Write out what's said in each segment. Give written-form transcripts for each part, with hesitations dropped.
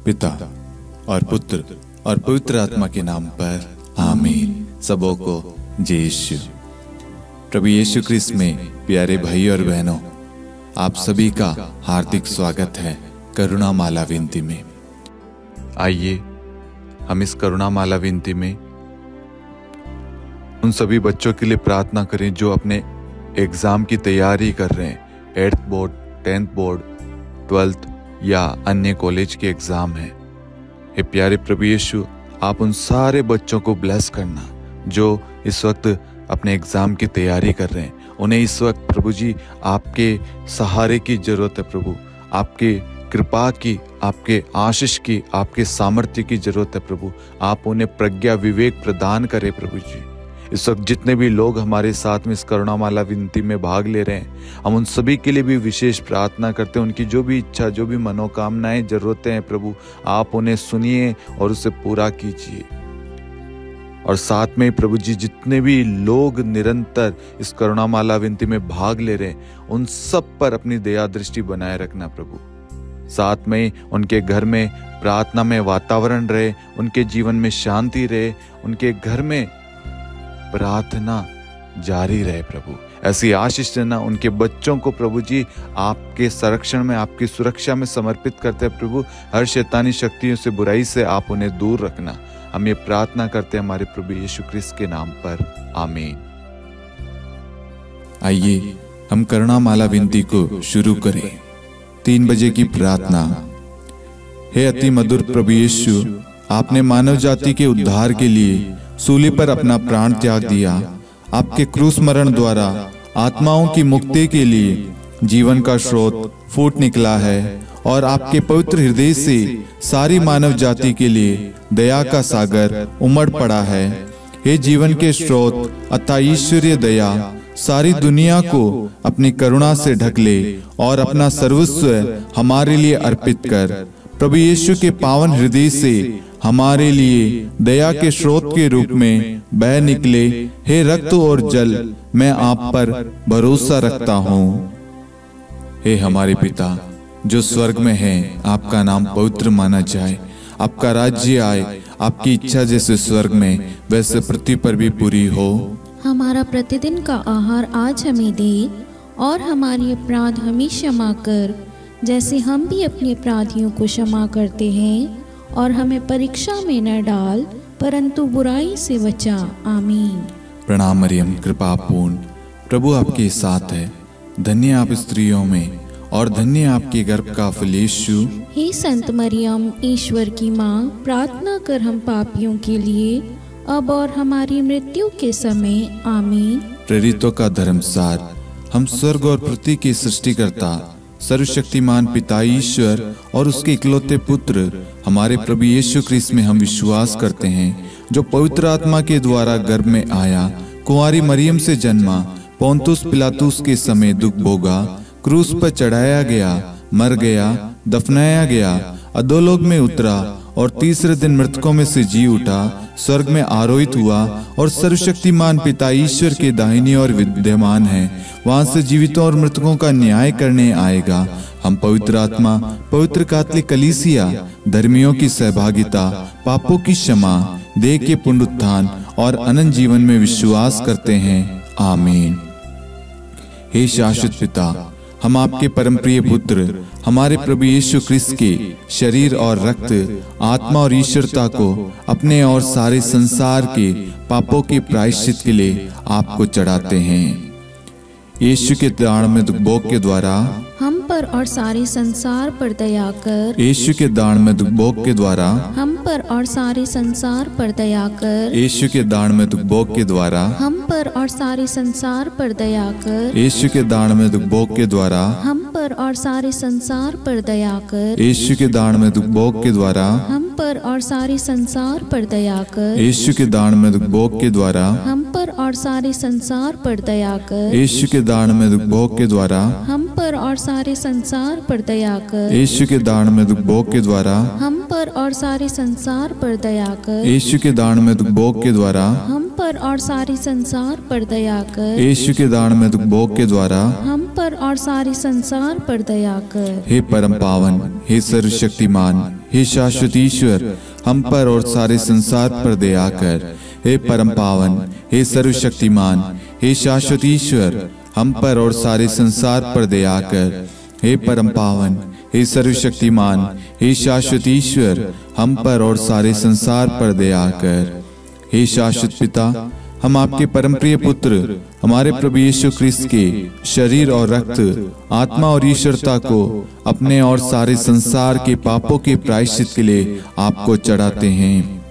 पिता और पुत्र और पवित्र आत्मा के नाम पर आमीन। सबों को जय यीशु। प्रभु यीशु क्रिस्त में प्यारे भाई और बहनों, आप सभी का हार्दिक स्वागत है करुणा माला विनती में। आइए हम इस करुणा माला विनती में उन सभी बच्चों के लिए प्रार्थना करें जो अपने एग्जाम की तैयारी कर रहे हैं। 8th board, 10th board, 12th या अन्य कॉलेज के एग्जाम हैं। हे प्यारे प्रभु यीशु, आप उन सारे बच्चों को ब्लेस करना जो इस वक्त अपने एग्जाम की तैयारी कर रहे हैं। उन्हें इस वक्त प्रभु जी आपके सहारे की जरूरत है प्रभु, आपके कृपा की, आपके आशीष की, आपके सामर्थ्य की जरूरत है प्रभु। आप उन्हें प्रज्ञा विवेक प्रदान करें प्रभु जी। इस वक्त जितने भी लोग हमारे साथ में इस करुणा माला विनती में भाग ले रहे हैं, हम उन सभी के लिए भी विशेष प्रार्थना करते हैं। उनकी जो भी इच्छा, जो भी मनोकामनाएं, जरूरतें हैं प्रभु, आप उन्हें सुनिए और उसे पूरा कीजिए। और साथ में प्रभु जी जितने भी लोग निरंतर इस करुणा माला विनती में भाग ले रहे हैं, उन सब पर अपनी दया दृष्टि बनाए रखना प्रभु। साथ में उनके घर में प्रार्थना में वातावरण रहे, उनके जीवन में शांति रहे, उनके घर में प्रार्थना जारी रहे प्रभु। ऐसी आशीष देना। उनके बच्चों को प्रभु जी आपके संरक्षण में, आपकी सुरक्षा में समर्पित करते हैं प्रभु। हर शैतानी शक्तियों से, बुराई से आप उन्हें दूर रखना। हम ये प्रार्थना करते हैं हमारे प्रभु यीशु क्रिस्त के नाम पर, आमीन। आइए हम करुणा माला विनती को शुरू करें। 3 बजे की प्रार्थना। हे अति मधुर प्रभु यीशु, आपने मानव जाति के उद्धार के लिए सूली पर अपना प्राण त्याग दिया। आपके क्रूस मरण द्वारा आत्माओं की मुक्ति के लिए जीवन का स्रोत फूट निकला है और आपके पवित्र हृदय से सारी मानव जाति के लिए दया का सागर उमड़ पड़ा है। हे जीवन के स्रोत अतः ईश्वरीय दया, सारी दुनिया को अपनी करुणा से ढक ले और अपना सर्वस्व हमारे लिए अर्पित कर। प्रभु यीशु के पावन हृदय से हमारे लिए दया के स्रोत के रूप में बह निकले। हे रक्त और जल, मैं आप पर भरोसा रखता हूँ। हे हमारे पिता जो स्वर्ग में हैं, आपका नाम पवित्र माना जाए। आपका राज्य आए, आपकी इच्छा जैसे स्वर्ग में वैसे पृथ्वी पर भी पूरी हो। हमारा प्रतिदिन का आहार आज हमें दे और हमारी अपराध हमें क्षमा कर, जैसे हम भी अपने अपराधियों को क्षमा करते हैं। और हमें परीक्षा में न डाल, परंतु बुराई से बचा। आमीन। प्रणाम मरियम, कृपा पूर्ण, प्रभु आपके साथ है। धन्य आप स्त्रियों में और धन्य आपके गर्भ का फल यीशु। हे संत मरियम, ईश्वर की माँ, प्रार्थना कर हम पापियों के लिए, अब और हमारी मृत्यु के समय। आमीन। प्रेरितों का धर्मसार। हम स्वर्ग और पृथ्वी के सृष्टिकर्ता सर्वशक्तिमान पिता ईश्वर और उसके इकलौते पुत्र हमारे प्रभु यीशु क्रिस्त में हम विश्वास करते हैं, जो पवित्र आत्मा के द्वारा गर्भ में आया, कुंवारी मरियम से जन्मा, पोंतुस पिलातुस के समय दुख भोगा, क्रूस पर चढ़ाया गया, मर गया, दफनाया गया, अधोलोक में उतरा और तीसरे दिन मृतकों में से जी उठा, स्वर्ग में आरोहित हुआ और सर्वशक्तिमान पिता ईश्वर के दाहिनी ओर विद्यमान है। वहां से जीवितों और मृतकों का न्याय करने आएगा। हम पवित्र आत्मा, पवित्र कैथोलिक कलीसिया, धर्मियों की सहभागिता, पापों की क्षमा, देह के पुनरुत्थान और अनंत जीवन में विश्वास करते हैं। आमीन। हे शाश्वत पिता, हम आपके परम प्रिय पुत्र हमारे प्रभु यीशु क्रिस्त के शरीर और रक्त, आत्मा और ईश्वरता को अपने और सारे संसार के पापों के प्रायश्चित के लिए आपको चढ़ाते हैं। यीशु के दान में दुखभोग के द्वारा हम पर और सारे संसार पर दया कर। यीशु के दान में दुखभोग के द्वारा हम पर और सारे संसार पर दया कर। यीशु के दान में दुखभोग के द्वारा हम पर और सारे संसार पर दया कर। यीशु के दान में दुखभोग के द्वारा हम पर और सारे संसार पर दया कर। यीशु के दान में दुखभोग के द्वारा हम पर और सारे संसार पर दया कर। यीशु के दान में दुखभोग के द्वारा हम पर और सारे संसार पर दया कर। यीशु के दान में दुखभोग के द्वारा हम पर और सारे संसार पर दया कर। यीशु के दान में दुखभोग के द्वारा हम पर और सारे संसार पर दया कर। यीशु के दान में दुखभोग के द्वारा हम पर और सारे संसार पर दया कर। यीशु के दान में दुखभोग के द्वारा हम पर और सारे संसार पर दया कर। हे परम पावन, हे सर्वशक्तिमान, हे शाश्वत ईश्वर, हम पर और सारे संसार पर दया कर। हे परम पावन, हे सर्वशक्तिमान, हे शाश्वत ईश्वर, हम पर और सारे संसार पर दया कर। हे परम पावन, हे सर्वशक्तिमान, हे शाश्वत ईश्वर, हम पर और सारे संसार पर दया कर। हे शाश्वत पिता, हम आपके परम प्रिय पुत्र हमारे प्रभु यीशु ख्रिस्त के शरीर और रक्त, आत्मा और ईश्वरता को अपने और सारे संसार के पापों के प्रायश्चित के लिए आपको चढ़ाते हैं।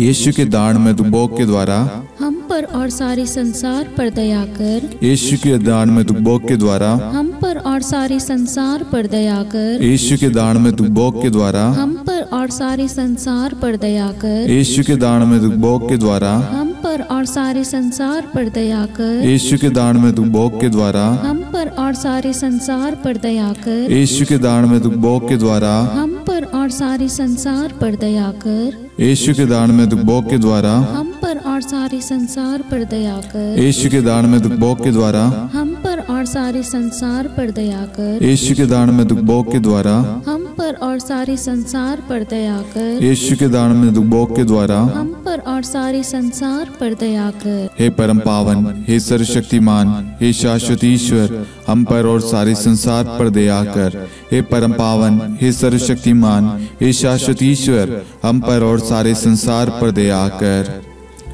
यीशु के दान भोग के द्वारा हम पर और सारे संसार पर दया कर। यीशु के दान भोग के द्वारा हम पर और सारे संसार पर दया कर। यीशु के दान भोग के द्वारा हम पर और सारे संसार पर दया कर। यीशु के दान भोग के द्वारा हम पर और सारे संसार पर दया कर। यीशु के दान भोग के द्वारा हम पर और सारे संसार पर दया कर। यीशु के दान भोग के द्वारा हम पर और सारे संसार पर दया कर। यीशु के दान भोग के द्वारा हम पर और सारे संसार पर दया कर। यीशु के दान भोग के द्वारा हम पर और सारे संसार पर दया कर। यीशु के दान भोग के द्वारा हम पर और सारे संसार पर दया कर। यीशु के दान भोग के द्वारा हम पर और सारे संसार पर दया कर। हे परम पावन, हे सर्वशक्तिमान, हे शाश्वत ईश्वर, हम पर और सारे संसार पर दया कर। हे परम पावन, हे सर्वशक्तिमान, हे शाश्वत ईश्वर, हम पर और सारे संसार पर दया कर।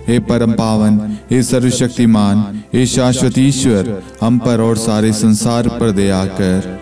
हे परम पावन, हे सर्वशक्तिमान, हे शाश्वत ईश्वर, हम पर और सारे संसार पर दया कर।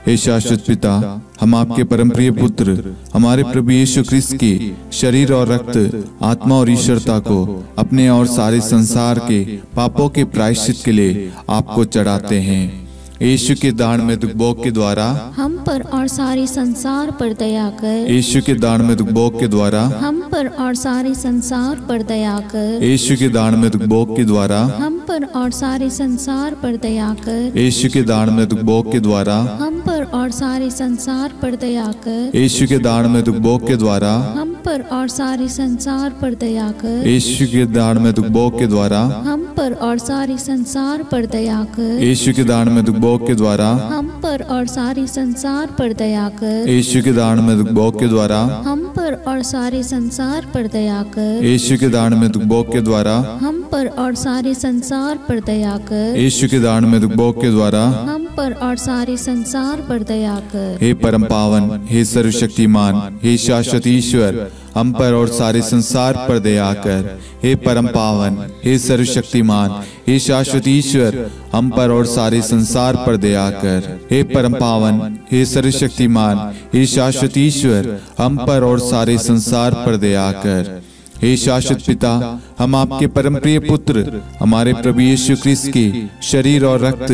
हे शाश्वत पिता, हम आपके परम प्रिय पुत्र हमारे प्रभु यीशु ख्रिस्त के शरीर और रक्त, आत्मा और ईश्वरता को अपने और सारे संसार के पापों के प्रायश्चित के लिए आपको चढ़ाते हैं। यीशु के दान भोग के द्वारा हम पर और सारे संसार पर दया कर। यीशु के दान भोग के द्वारा हम पर और सारे संसार पर दया कर। यीशु के दान भोग के द्वारा हम पर और सारे संसार पर दया कर। यीशु के दान भोग के द्वारा हम पर और सारे संसार पर दया कर। यीशु के दान भोग के द्वारा हम पर और सारे संसार पर दया कर। यीशु के दान भोग के द्वारा हम पर और सारे संसार पर दया कर। यीशु के दान भोग के द्वारा हम पर और सारे संसार पर दया कर। यीशु के दान भोग के द्वारा हम पर और सारे संसार पर दया कर। यीशु के दान भोग के द्वारा हम पर और सारे संसार पर दया कर। यीशु के दान भोग के द्वारा हम पर और सारे संसार पर दया कर। हे परम पावन, हे सर्वशक्तिमान, हे शाश्वत ईश्वर, हम पर और सारे संसार पर दया कर। हे परम पावन, हे सर्वशक्तिमान, हे शाश्वत ईश्वर, हम पर और सारे संसार पर दया कर। हे परम पावन, हे सर्वशक्तिमान, हे शाश्वत ईश्वर, हम पर और सारे संसार पर दया कर। हे शाश्वत पिता, हम आपके परम प्रिय पुत्र हमारे प्रभु यीशु ख्रिस्त के शरीर और रक्त,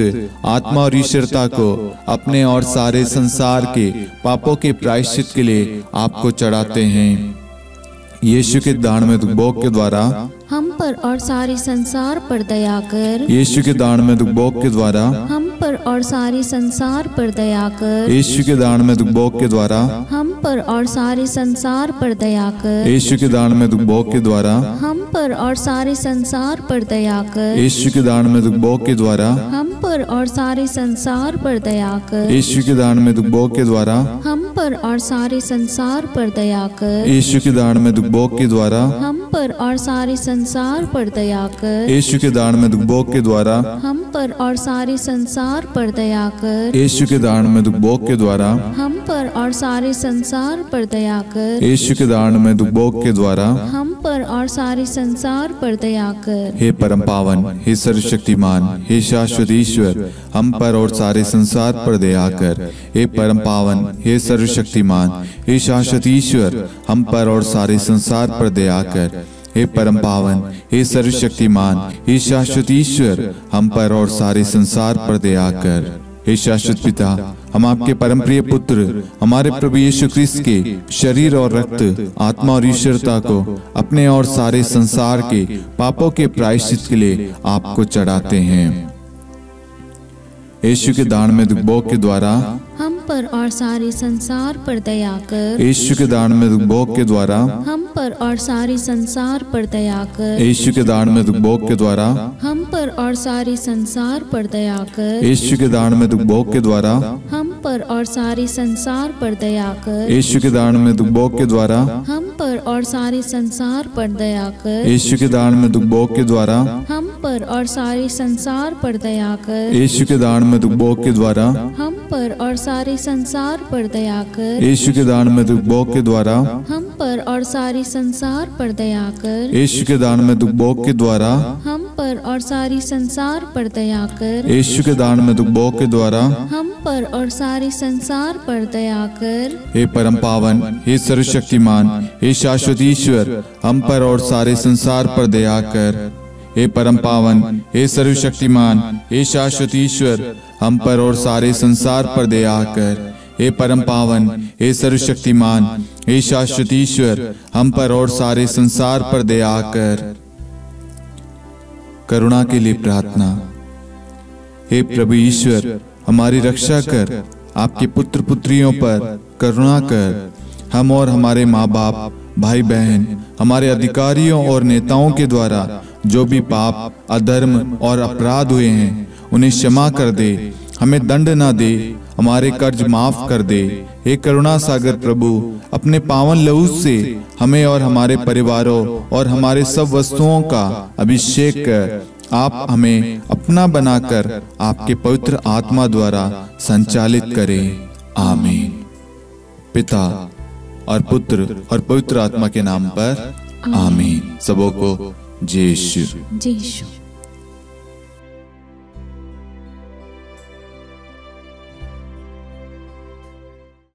आत्मा और ईश्वरता को अपने और सारे संसार के पापों के प्रायश्चित के लिए आपको चढ़ाते हैं। यीशु के दान भोग के द्वारा हम पर और सारे संसार पर दया कर। यीशु के दान भोग के द्वारा हम पर और सारे संसार पर दया कर। यीशु के दान भोग के द्वारा हम पर और सारे संसार पर दया कर। यीशु के दान भोग के द्वारा हम पर और सारे संसार पर दया कर। यीशु के दान भोग के द्वारा हम पर और सारे संसार पर दया कर। यीशु के दान भोग के द्वारा हम पर और सारे संसार पर दया कर। यीशु के दान भोग के द्वारा हम पर और सारे संसार पर दया कर। यीशु के दान भोग के द्वारा हम पर और सारे संसार पर दया कर। यीशु के दान भोग के द्वारा हम पर और सारे संसार पर दया कर। यीशु के दान भोग के द्वारा हम पर और सारे संसार पर दया कर। हे परम पावन, हे सर्वशक्तिमान, हे शाश्वत ईश्वर, हम पर और सारे संसार पर दया कर। हे परम पावन, हे सर्वशक्तिमान, हे शाश्वत ईश्वर, हम पर और सारे संसार पर दया कर। हे परम पावन, हे सर्वशक्तिमान, हे शाश्वत ईश्वर, हम पर और सारे संसार पर दया कर। हे शाश्वत पिता, हम आपके परम प्रिय पुत्र हमारे प्रभु यीशु ख्रिस्त के शरीर और रक्त, आत्मा और ईश्वरता को अपने और सारे संसार के पापों के प्रायश्चित के लिए आपको चढ़ाते हैं। यीशु के दान भोग के द्वारा हम पर और सारे संसार पर दया कर। यीशु के दान में भोग के द्वारा हम पर और सारे संसार पर दया कर। यीशु के दान में भोग के द्वारा हम पर और सारे संसार पर दया कर। यीशु के दान में भोग के द्वारा हम पर और सारे संसार पर दया कर। यीशु के दान में भोग के द्वारा हम पर और सारे संसार पर दया कर। यीशु के दान में भोग के द्वारा हम पर और सारे संसार पर दया कर। यीशु के दान में भोग के द्वारा हम पर और सारे संसार पर दया कर। यीशु के दान में भोग के द्वारा हम पर और सारे संसार पर दया कर। यीशु के दान में भोग के द्वारा हम पर और सारे संसार पर दया कर। यीशु के दान में भोग के द्वारा हम पर और सारे संसार पर दया कर। हे परम पावन, हे सर्वशक्तिमान, हे शाश्वत ईश्वर, हम पर और सारे संसार पर दया कर। हे परम पावन, हे सर्वशक्तिमान, हे शाश्वत ईश्वर, हम पर और सारे संसार पर दया कर। हे परम पावन, हे सर्वशक्तिमान, हे शाश्वत ईश्वर, हम पर और सारे संसार पर दया कर। करुणा के लिए प्रार्थना। हे प्रभु ईश्वर, हमारी रक्षा कर, आपके पुत्र पुत्रियों पर करुणा कर। हम और हमारे माँ बाप, भाई बहन, हमारे अधिकारियों और नेताओं के द्वारा जो भी पाप, अधर्म और अपराध हुए हैं उन्हें क्षमा कर दे, हमें दंड ना दे, हमारे कर्ज माफ कर दे। हे करुणा सागर प्रभु, अपने पावन लहू से हमें और हमारे परिवारों और हमारे सब वस्तुओं का अभिषेक कर आप हमें अपना बनाकर आपके पवित्र आत्मा द्वारा संचालित करें। आमीन। पिता और पुत्र और पवित्र आत्मा के नाम पर आमीन। सबों को जय यीशु। जय यीशु।